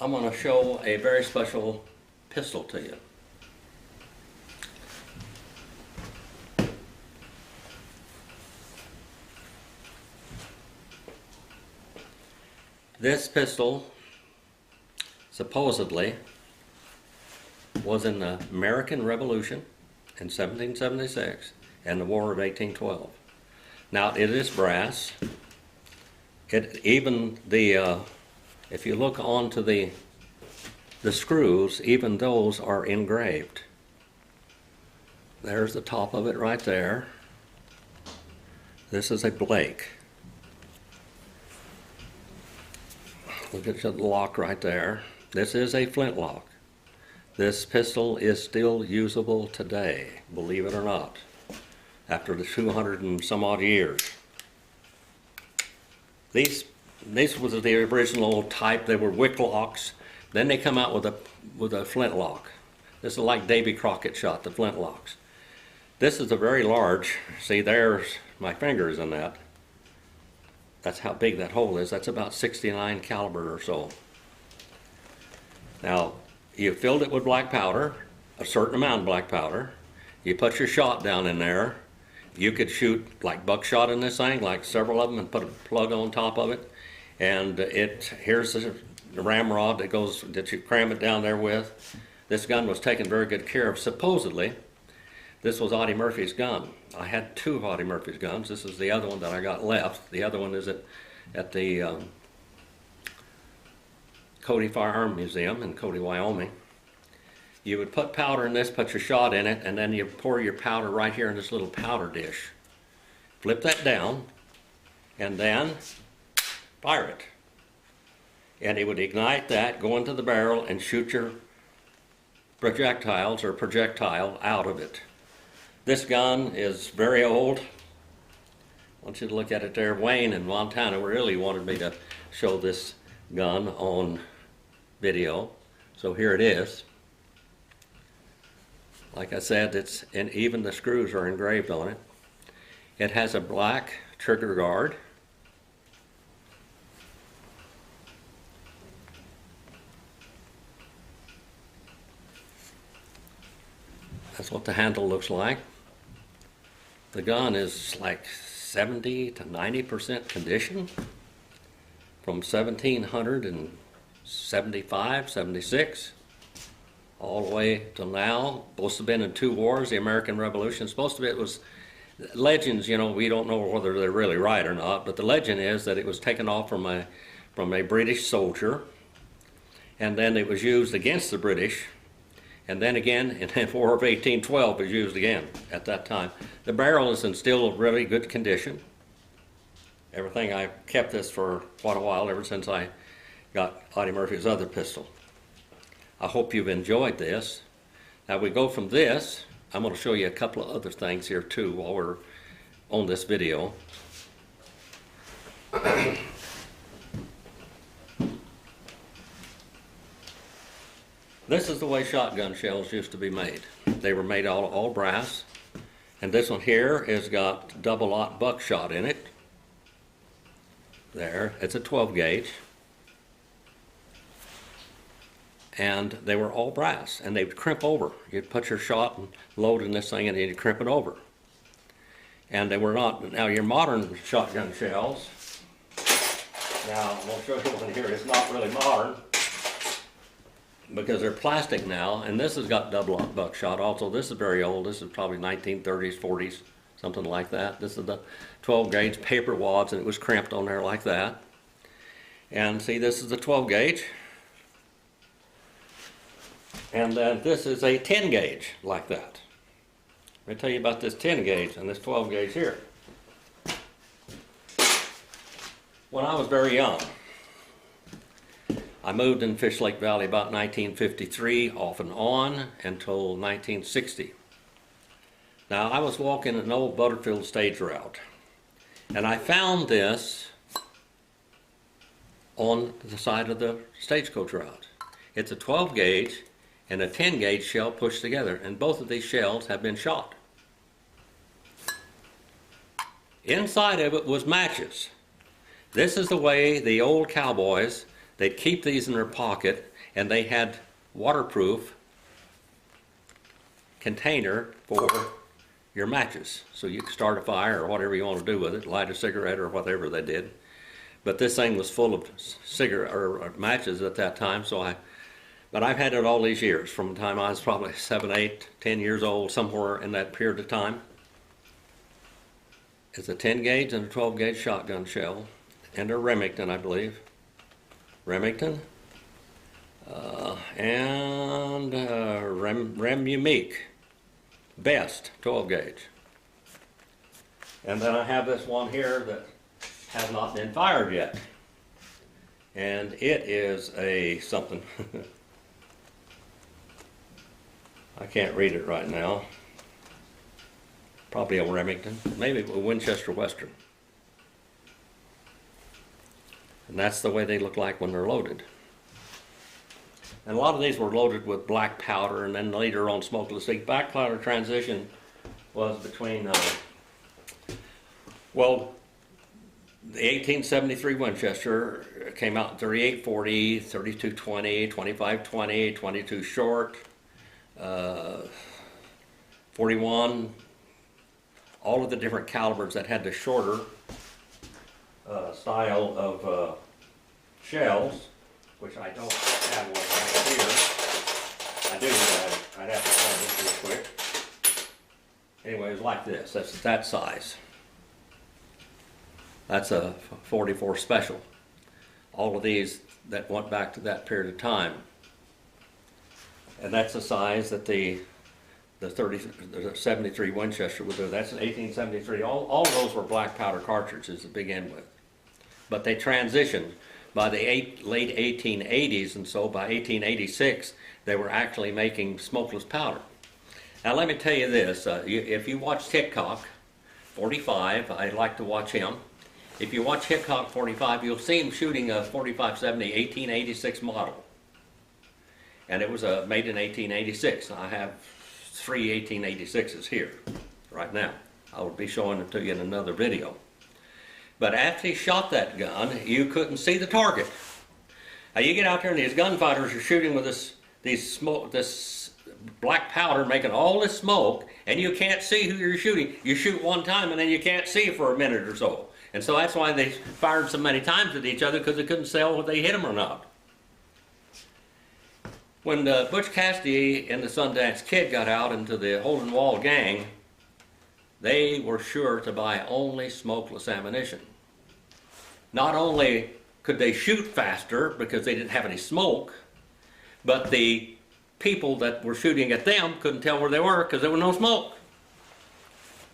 I'm going to show a very special pistol to you. This pistol supposedly was in the American Revolution in 1776 and the War of 1812. Now it is brass. If you look onto the screws, even those are engraved. There's the top of it right there. This is a Blake. Look at the lock right there. This is a flintlock. This pistol is still usable today, believe it or not, after the 200 and some odd years. These was the original type. They were wick locks. Then they come out with a flintlock. This is like Davy Crockett shot, the flintlocks. This is a very large. See, there's my fingers in that. That's how big that hole is. That's about 69 caliber or so. Now, you filled it with black powder, a certain amount of black powder. You put your shot down in there. You could shoot like buckshot in this thing, like several of them, and put a plug on top of it. And here's the ramrod that you cram it down there with. This gun was taken very good care of. Supposedly, this was Audie Murphy's gun. I had two of Audie Murphy's guns. This is the other one that I got left. The other one is at the Cody Firearm Museum in Cody, Wyoming. You would put powder in this, put your shot in it, and then you pour your powder right here in this little powder dish. Flip that down, and then fire it. And it would ignite that, go into the barrel, and shoot your projectile out of it. This gun is very old. I want you to look at it there. Wayne in Montana really wanted me to show this gun on video, so here it is. Like I said, and even the screws are engraved on it. It has a black trigger guard. That's what the handle looks like. The gun is like 70 to 90% condition from 1775, 76, all the way till now. Supposed to have been in two wars, the American Revolution. Supposed to be, it was legends, you know, we don't know whether they're really right or not, but the legend is that it was taken off from a British soldier, and then it was used against the British. And then again, in the War of 1812, it was used again at that time. The barrel is in still really good condition. Everything, I kept this for quite a while, ever since I got Audie Murphy's other pistol. I hope you've enjoyed this. Now we go from this, I'm going to show you a couple of other things here too while we're on this video. This is the way shotgun shells used to be made. They were made all brass. And this one here has got double-aught buckshot in it. There, it's a 12 gauge. And they were all brass, and they would crimp over. You'd put your shot and load in this thing, and you'd crimp it over. And they were not, now your modern shotgun shells, now I'm going to show you one here, it's not really modern, because they're plastic now, and this has got double-aught buckshot also. This is very old. This is probably 1930s, 40s, something like that. This is the 12 gauge paper wads, and it was crimped on there like that. And see, this is the 12 gauge. And then this is a 10 gauge like that. Let me tell you about this 10 gauge and this 12 gauge here. When I was very young, I moved in Fish Lake Valley about 1953, off and on, until 1960. Now, I was walking an old Butterfield stage route, and I found this on the side of the stagecoach route. It's a 12 gauge and a 10 gauge shell pushed together, and both of these shells have been shot. Inside of it was matches. This is the way the old cowboys they'd keep these in their pocket, and they had waterproof container for your matches. So you could start a fire or whatever you want to do with it, light a cigarette or whatever they did. But this thing was full of cigarette or matches at that time, but I've had it all these years, from the time I was probably 7, 8, 10 years old, somewhere in that period of time. It's a 10 gauge and a 12 gauge shotgun shell, and a Remington, I believe. Remington. Rem Unique. Best 12 gauge. And then I have this one here that has not been fired yet. And it is a something. I can't read it right now. Probably a Remington, maybe a Winchester Western. And that's the way they look like when they're loaded. And a lot of these were loaded with black powder, and then later on smokeless. The black powder transition was between, well, the 1873 Winchester came out in 3840, 3220, 2520, 22 short, 41, all of the different calibers that had the shorter style of shells, which I don't have one right here. I do, I'd have to find this real quick. Anyway, it was like this. That's that size. That's a 44 special. All of these that went back to that period of time. And that's the size that the 73 Winchester would do. That's an 1873. All of those were black powder cartridges to begin with. But they transitioned. By the late 1880s, and so by 1886, they were actually making smokeless powder. Now let me tell you this, if you watch Hickok 45, I like to watch him. If you watch Hickok 45, you'll see him shooting a 4570 1886 model. And it was made in 1886. I have 3 1886s here right now. I will be showing it to you in another video. But after he shot that gun, you couldn't see the target. Now you get out there and these gunfighters are shooting with this black powder making all this smoke, and you can't see who you're shooting. You shoot one time and then you can't see for a minute or so. And so that's why they fired so many times at each other, because they couldn't tell whether they hit them or not. When Butch Cassidy and the Sundance Kid got out into the Holden Wall gang, they were sure to buy only smokeless ammunition. Not only could they shoot faster because they didn't have any smoke, but the people that were shooting at them couldn't tell where they were because there was no smoke.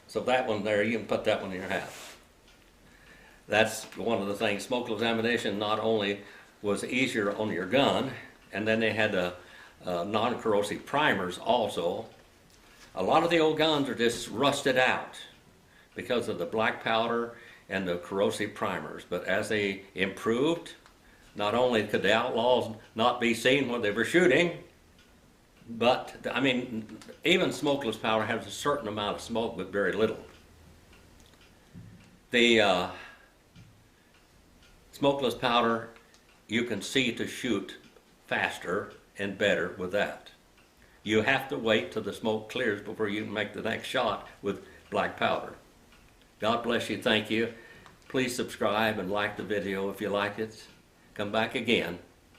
So that one there, you can put that one in your hat. That's one of the things. Smokeless ammunition not only was easier on your gun, and then they had non-corrosive primers also. A lot of the old guns are just rusted out because of the black powder and the corrosive primers. But as they improved, not only could the outlaws not be seen when they were shooting, but, I mean, even smokeless powder has a certain amount of smoke, but very little. The smokeless powder, you can see to shoot faster and better with that. You have to wait till the smoke clears before you can make the next shot with black powder. God bless you. Thank you. Please subscribe and like the video if you like it. Come back again.